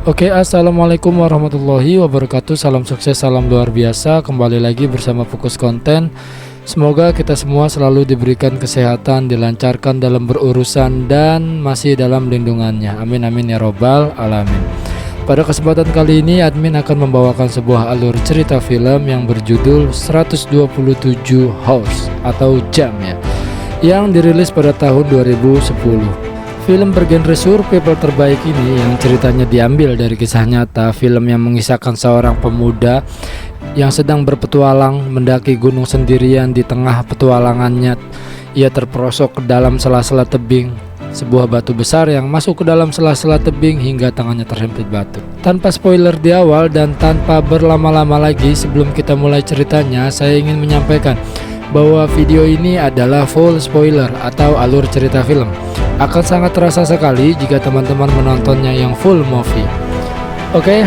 Oke, assalamualaikum warahmatullahi wabarakatuh. Salam sukses, salam luar biasa. Kembali lagi bersama Fokus Konten. Semoga kita semua selalu diberikan kesehatan, dilancarkan dalam berurusan, dan masih dalam lindungannya. Amin amin ya robbal alamin. Pada kesempatan kali ini, admin akan membawakan sebuah alur cerita film yang berjudul 127 Horse atau Jam ya, yang dirilis pada tahun 2010. Film bergenre survival terbaik ini yang ceritanya diambil dari kisah nyata, film yang mengisahkan seorang pemuda yang sedang berpetualang mendaki gunung sendirian. Di tengah petualangannya, ia terperosok ke dalam sela-sela tebing sebuah batu besar yang masuk ke dalam sela-sela tebing hingga tangannya terhimpit batu. Tanpa spoiler di awal dan tanpa berlama-lama lagi, sebelum kita mulai ceritanya, saya ingin menyampaikan bahwa video ini adalah full spoiler atau alur cerita film. Akan sangat terasa sekali jika teman-teman menontonnya yang full movie. Oke.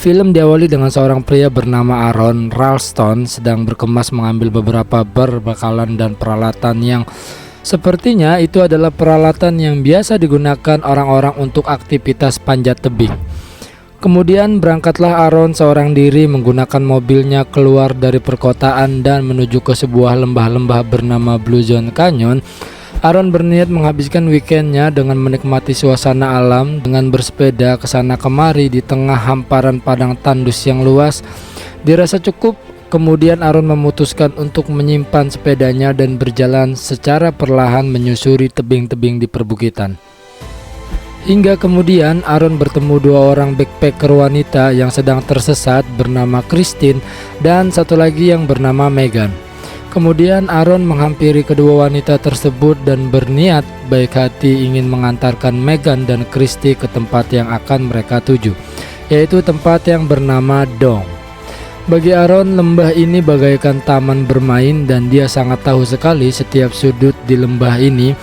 Film diawali dengan seorang pria bernama Aaron Ralston sedang berkemas mengambil beberapa berbekalan dan peralatan yang sepertinya itu adalah peralatan yang biasa digunakan orang-orang untuk aktivitas panjat tebing. Kemudian berangkatlah Aaron seorang diri menggunakan mobilnya keluar dari perkotaan dan menuju ke sebuah lembah-lembah bernama Blue Zone Canyon. Aaron berniat menghabiskan weekendnya dengan menikmati suasana alam dengan bersepeda ke sana kemari di tengah hamparan padang tandus yang luas. Dirasa cukup, kemudian Aaron memutuskan untuk menyimpan sepedanya dan berjalan secara perlahan menyusuri tebing-tebing di perbukitan. Hingga kemudian Aaron bertemu dua orang backpacker wanita yang sedang tersesat bernama Christine dan satu lagi yang bernama Megan. Kemudian Aaron menghampiri kedua wanita tersebut dan berniat baik hati ingin mengantarkan Megan dan Christy ke tempat yang akan mereka tuju, yaitu tempat yang bernama Dong. Bagi Aaron, lembah ini bagaikan taman bermain dan dia sangat tahu sekali setiap sudut di lembah ini.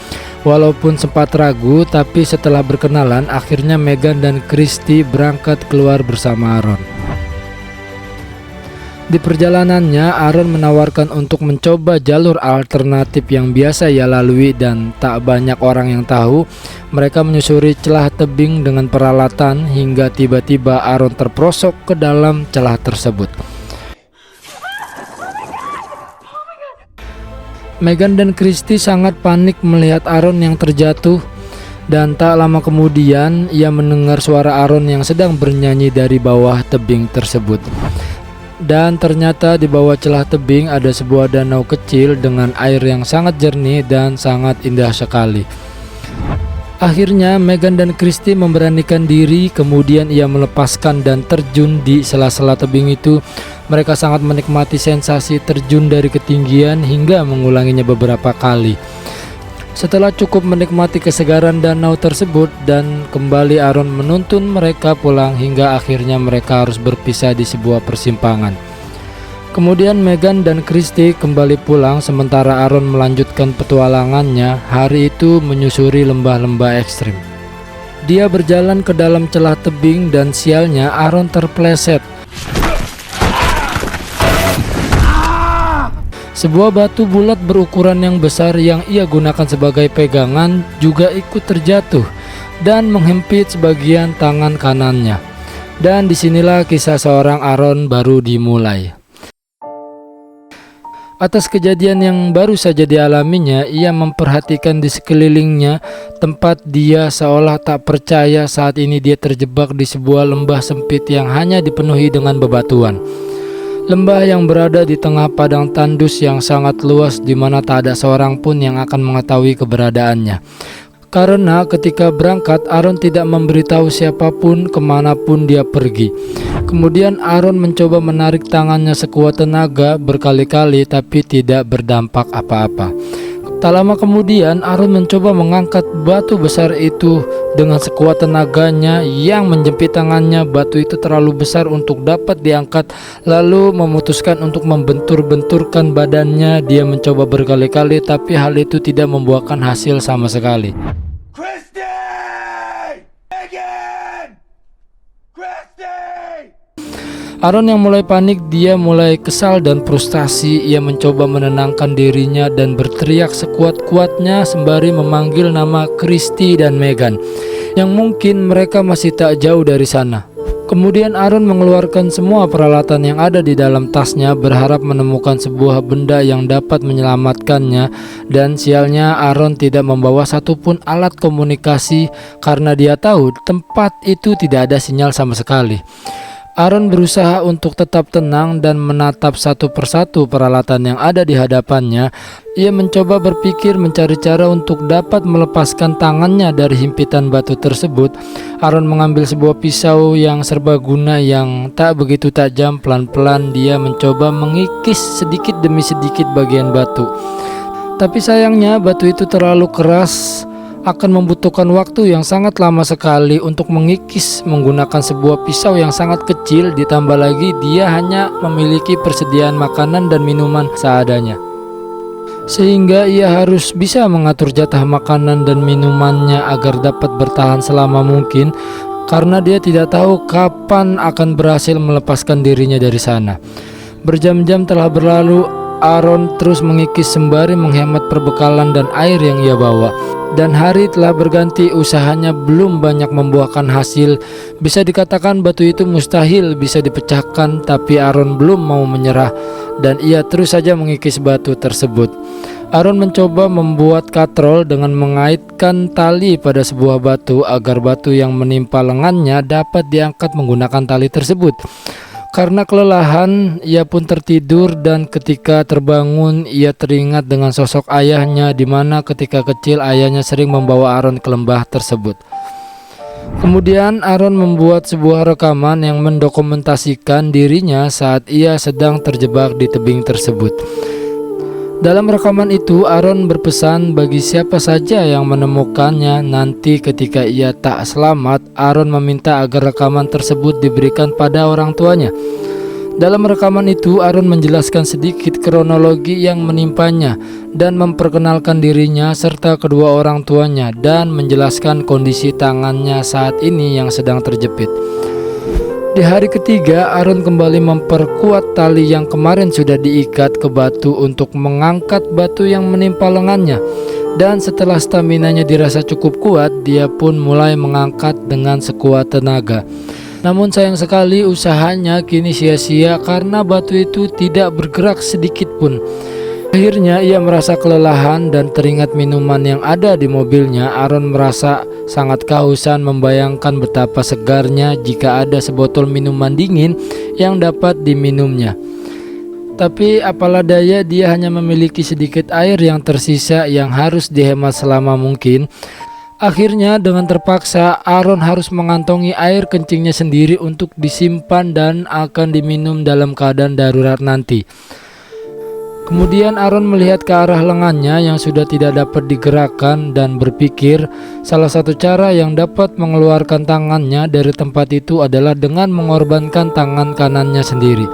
Walaupun sempat ragu, tapi setelah berkenalan, akhirnya Megan dan Christy berangkat keluar bersama Aaron. Di perjalanannya, Aaron menawarkan untuk mencoba jalur alternatif yang biasa ia lalui dan tak banyak orang yang tahu. Mereka menyusuri celah tebing dengan peralatan hingga tiba-tiba Aaron terperosok ke dalam celah tersebut. Megan dan Christy sangat panik melihat Aaron yang terjatuh, dan tak lama kemudian ia mendengar suara Aaron yang sedang bernyanyi dari bawah tebing tersebut. Dan ternyata di bawah celah tebing ada sebuah danau kecil dengan air yang sangat jernih dan sangat indah sekali. Akhirnya Megan dan Christy memberanikan diri, kemudian ia melepaskan dan terjun di sela-sela tebing itu. Mereka sangat menikmati sensasi terjun dari ketinggian hingga mengulanginya beberapa kali. Setelah cukup menikmati kesegaran danau tersebut dan kembali, Aaron menuntun mereka pulang hingga akhirnya mereka harus berpisah di sebuah persimpangan. Kemudian Megan dan Christy kembali pulang sementara Aaron melanjutkan petualangannya hari itu menyusuri lembah-lembah ekstrim. Dia berjalan ke dalam celah tebing dan sialnya Aaron terpleset. Sebuah batu bulat berukuran yang besar yang ia gunakan sebagai pegangan juga ikut terjatuh dan menghimpit sebagian tangan kanannya. Dan disinilah kisah seorang Aaron baru dimulai. Atas kejadian yang baru saja dialaminya, ia memperhatikan di sekelilingnya tempat dia seolah tak percaya saat ini dia terjebak di sebuah lembah sempit yang hanya dipenuhi dengan bebatuan. Lembah yang berada di tengah padang tandus yang sangat luas di mana tak ada seorang pun yang akan mengetahui keberadaannya. Karena ketika berangkat Aaron tidak memberitahu siapapun kemanapun dia pergi. Kemudian Aaron mencoba menarik tangannya sekuat tenaga berkali-kali tapi tidak berdampak apa-apa. Tak lama kemudian Aaron mencoba mengangkat batu besar itu dengan sekuat tenaganya yang menjepit tangannya. Batu itu terlalu besar untuk dapat diangkat, lalu memutuskan untuk membentur-benturkan badannya. Dia mencoba berkali-kali tapi hal itu tidak membuahkan hasil sama sekali. Christy! Again! Christy! Aaron yang mulai panik, dia mulai kesal dan frustasi. Ia mencoba menenangkan dirinya dan berteriak sekuat-kuatnya sembari memanggil nama Christy dan Megan, yang mungkin mereka masih tak jauh dari sana. Kemudian Aaron mengeluarkan semua peralatan yang ada di dalam tasnya, berharap menemukan sebuah benda yang dapat menyelamatkannya. Dan sialnya Aaron tidak membawa satupun alat komunikasi karena dia tahu tempat itu tidak ada sinyal sama sekali. Aaron berusaha untuk tetap tenang dan menatap satu persatu peralatan yang ada di hadapannya. Ia mencoba berpikir mencari cara untuk dapat melepaskan tangannya dari himpitan batu tersebut. Aaron mengambil sebuah pisau yang serbaguna yang tak begitu tajam. Pelan-pelan dia mencoba mengikis sedikit demi sedikit bagian batu. Tapi sayangnya batu itu terlalu keras, akan membutuhkan waktu yang sangat lama sekali untuk mengikis menggunakan sebuah pisau yang sangat kecil. Ditambah lagi dia hanya memiliki persediaan makanan dan minuman seadanya, sehingga ia harus bisa mengatur jatah makanan dan minumannya agar dapat bertahan selama mungkin, karena dia tidak tahu kapan akan berhasil melepaskan dirinya dari sana. Berjam-jam telah berlalu. Aaron terus mengikis sembari menghemat perbekalan dan air yang ia bawa. Dan hari telah berganti, usahanya belum banyak membuahkan hasil. Bisa dikatakan batu itu mustahil bisa dipecahkan, tapi Aaron belum mau menyerah dan ia terus saja mengikis batu tersebut. Aaron mencoba membuat katrol dengan mengaitkan tali pada sebuah batu agar batu yang menimpa lengannya dapat diangkat menggunakan tali tersebut. Karena kelelahan, ia pun tertidur dan ketika terbangun ia teringat dengan sosok ayahnya, di mana ketika kecil ayahnya sering membawa Aaron ke lembah tersebut. Kemudian Aaron membuat sebuah rekaman yang mendokumentasikan dirinya saat ia sedang terjebak di tebing tersebut. Dalam rekaman itu Aaron berpesan bagi siapa saja yang menemukannya nanti ketika ia tak selamat. Aaron meminta agar rekaman tersebut diberikan pada orang tuanya. Dalam rekaman itu Aaron menjelaskan sedikit kronologi yang menimpanya dan memperkenalkan dirinya serta kedua orang tuanya, dan menjelaskan kondisi tangannya saat ini yang sedang terjepit. Di hari ketiga, Aaron kembali memperkuat tali yang kemarin sudah diikat ke batu untuk mengangkat batu yang menimpa lengannya. Dan setelah staminanya dirasa cukup kuat, dia pun mulai mengangkat dengan sekuat tenaga. Namun sayang sekali usahanya kini sia-sia karena batu itu tidak bergerak sedikit pun. Akhirnya ia merasa kelelahan dan teringat minuman yang ada di mobilnya. Aaron merasa sangat kehausan membayangkan betapa segarnya jika ada sebotol minuman dingin yang dapat diminumnya. Tapi apalah daya, dia hanya memiliki sedikit air yang tersisa yang harus dihemat selama mungkin. Akhirnya dengan terpaksa Aaron harus mengantongi air kencingnya sendiri untuk disimpan dan akan diminum dalam keadaan darurat nanti. Kemudian Aaron melihat ke arah lengannya yang sudah tidak dapat digerakkan dan berpikir salah satu cara yang dapat mengeluarkan tangannya dari tempat itu adalah dengan mengorbankan tangan kanannya sendiri.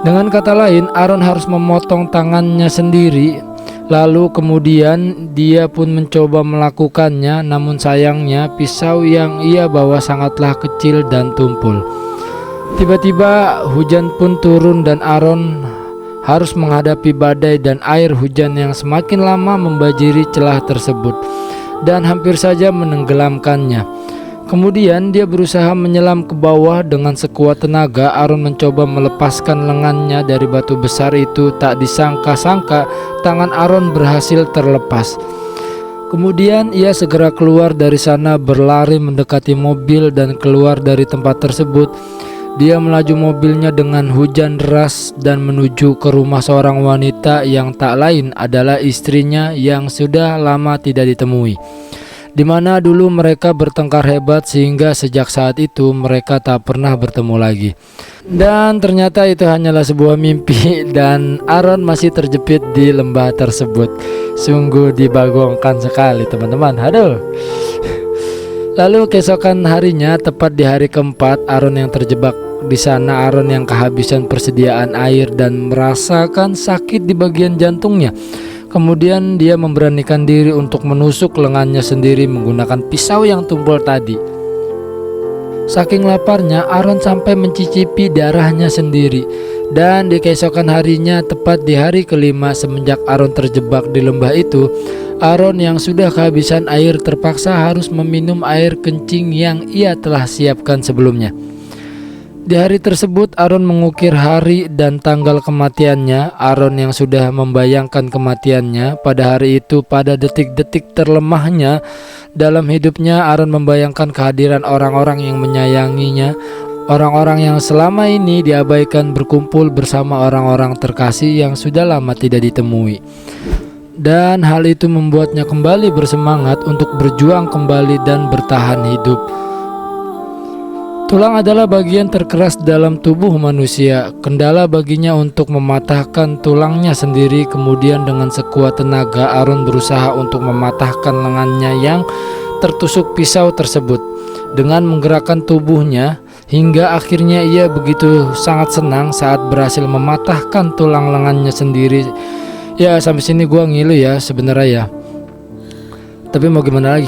Dengan kata lain, Aaron harus memotong tangannya sendiri. Lalu kemudian dia pun mencoba melakukannya, namun sayangnya pisau yang ia bawa sangatlah kecil dan tumpul. Tiba-tiba hujan pun turun dan Aaron harus menghadapi badai dan air hujan yang semakin lama membanjiri celah tersebut dan hampir saja menenggelamkannya. Kemudian dia berusaha menyelam ke bawah dengan sekuat tenaga. Aaron mencoba melepaskan lengannya dari batu besar itu. Tak disangka-sangka tangan Aaron berhasil terlepas. Kemudian ia segera keluar dari sana, berlari mendekati mobil dan keluar dari tempat tersebut. Dia melaju mobilnya dengan hujan deras dan menuju ke rumah seorang wanita yang tak lain adalah istrinya yang sudah lama tidak ditemui, di mana dulu mereka bertengkar hebat sehingga sejak saat itu mereka tak pernah bertemu lagi. Dan ternyata itu hanyalah sebuah mimpi dan Aaron masih terjepit di lembah tersebut. Sungguh dibagongkan sekali teman-teman. Aduh. Lalu keesokan harinya, tepat di hari keempat Aaron yang terjebak di sana, Aaron yang kehabisan persediaan air dan merasakan sakit di bagian jantungnya. Kemudian dia memberanikan diri untuk menusuk lengannya sendiri menggunakan pisau yang tumpul tadi. Saking laparnya, Aaron sampai mencicipi darahnya sendiri. Dan di keesokan harinya, tepat di hari kelima semenjak Aaron terjebak di lembah itu, Aaron yang sudah kehabisan air terpaksa harus meminum air kencing yang ia telah siapkan sebelumnya. Di hari tersebut Aaron mengukir hari dan tanggal kematiannya. Aaron yang sudah membayangkan kematiannya pada hari itu, pada detik-detik terlemahnya dalam hidupnya, Aaron membayangkan kehadiran orang-orang yang menyayanginya, orang-orang yang selama ini diabaikan, berkumpul bersama orang-orang terkasih yang sudah lama tidak ditemui. Dan hal itu membuatnya kembali bersemangat untuk berjuang kembali dan bertahan hidup. Tulang adalah bagian terkeras dalam tubuh manusia. Kendala baginya untuk mematahkan tulangnya sendiri. Kemudian dengan sekuat tenaga, Aaron berusaha untuk mematahkan lengannya yang tertusuk pisau tersebut dengan menggerakkan tubuhnya, hingga akhirnya ia begitu sangat senang saat berhasil mematahkan tulang lengannya sendiri. Ya, sampai sini gua ngilu ya sebenarnya ya. Tapi mau gimana lagi?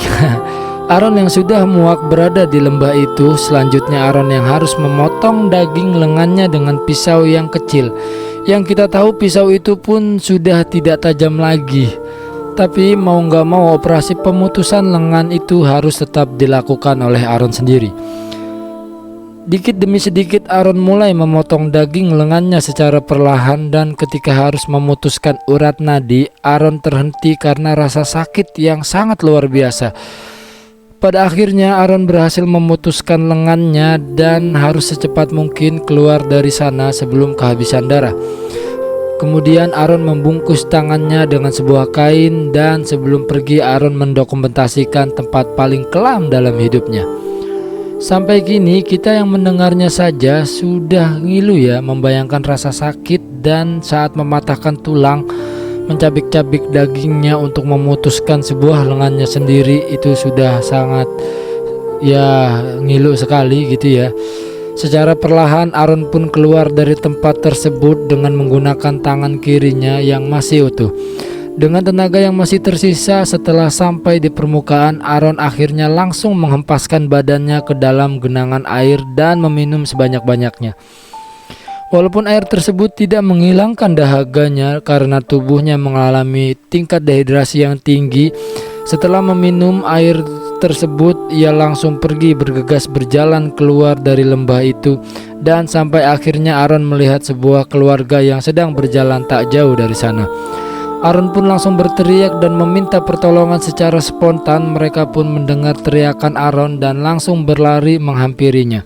Aaron yang sudah muak berada di lembah itu. Selanjutnya Aaron yang harus memotong daging lengannya dengan pisau yang kecil. Yang kita tahu pisau itu pun sudah tidak tajam lagi. Tapi mau gak mau operasi pemutusan lengan itu harus tetap dilakukan oleh Aaron sendiri. Dikit demi sedikit Aaron mulai memotong daging lengannya secara perlahan, dan ketika harus memutuskan urat nadi, Aaron terhenti karena rasa sakit yang sangat luar biasa. Pada akhirnya Aaron berhasil memutuskan lengannya dan harus secepat mungkin keluar dari sana sebelum kehabisan darah. Kemudian Aaron membungkus tangannya dengan sebuah kain, dan sebelum pergi Aaron mendokumentasikan tempat paling kelam dalam hidupnya. Sampai kini kita yang mendengarnya saja sudah ngilu ya, membayangkan rasa sakit dan saat mematahkan tulang, mencabik-cabik dagingnya untuk memutuskan sebuah lengannya sendiri, itu sudah sangat ya ngilu sekali gitu ya. Secara perlahan Aaron pun keluar dari tempat tersebut dengan menggunakan tangan kirinya yang masih utuh. Dengan tenaga yang masih tersisa, setelah sampai di permukaan, Aaron akhirnya langsung menghempaskan badannya ke dalam genangan air dan meminum sebanyak-banyaknya. Walaupun air tersebut tidak menghilangkan dahaganya karena tubuhnya mengalami tingkat dehidrasi yang tinggi, setelah meminum air tersebut ia langsung pergi bergegas berjalan keluar dari lembah itu, dan sampai akhirnya Aaron melihat sebuah keluarga yang sedang berjalan tak jauh dari sana. Aaron pun langsung berteriak dan meminta pertolongan secara spontan. Mereka pun mendengar teriakan Aaron dan langsung berlari menghampirinya.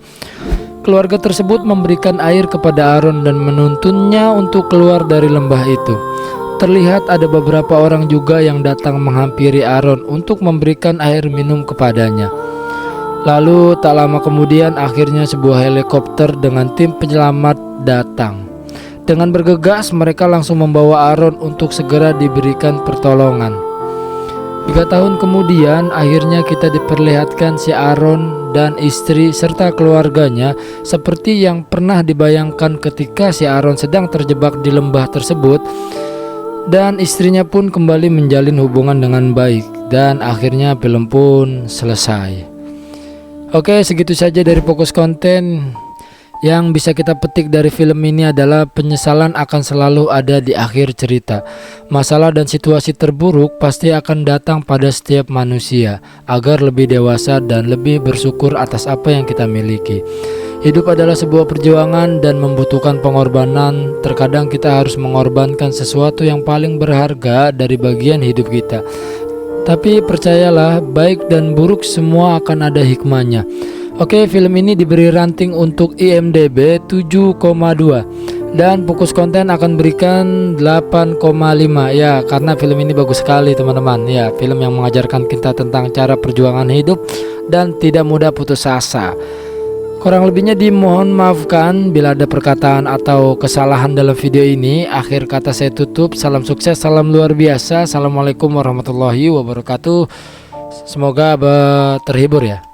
Keluarga tersebut memberikan air kepada Aaron dan menuntunnya untuk keluar dari lembah itu. Terlihat ada beberapa orang juga yang datang menghampiri Aaron untuk memberikan air minum kepadanya. Lalu tak lama kemudian akhirnya sebuah helikopter dengan tim penyelamat datang. Dengan bergegas mereka langsung membawa Aaron untuk segera diberikan pertolongan. 3 tahun kemudian akhirnya kita diperlihatkan si Aaron dan istri serta keluarganya seperti yang pernah dibayangkan ketika si Aaron sedang terjebak di lembah tersebut, dan istrinya pun kembali menjalin hubungan dengan baik, dan akhirnya film pun selesai. Oke, segitu saja dari Fokus Konten. Yang bisa kita petik dari film ini adalah penyesalan akan selalu ada di akhir cerita. Masalah dan situasi terburuk pasti akan datang pada setiap manusia, agar lebih dewasa dan lebih bersyukur atas apa yang kita miliki. Hidup adalah sebuah perjuangan dan membutuhkan pengorbanan. Terkadang kita harus mengorbankan sesuatu yang paling berharga dari bagian hidup kita. Tapi percayalah, baik dan buruk semua akan ada hikmahnya. Oke, film ini diberi ranting untuk IMDb 7,2 dan Fokus Konten akan berikan 8,5 ya, karena film ini bagus sekali teman-teman ya. Film yang mengajarkan kita tentang cara perjuangan hidup dan tidak mudah putus asa. Kurang lebihnya dimohon maafkan bila ada perkataan atau kesalahan dalam video ini. Akhir kata saya tutup. Salam sukses, salam luar biasa. Assalamualaikum warahmatullahi wabarakatuh. Semoga terhibur ya.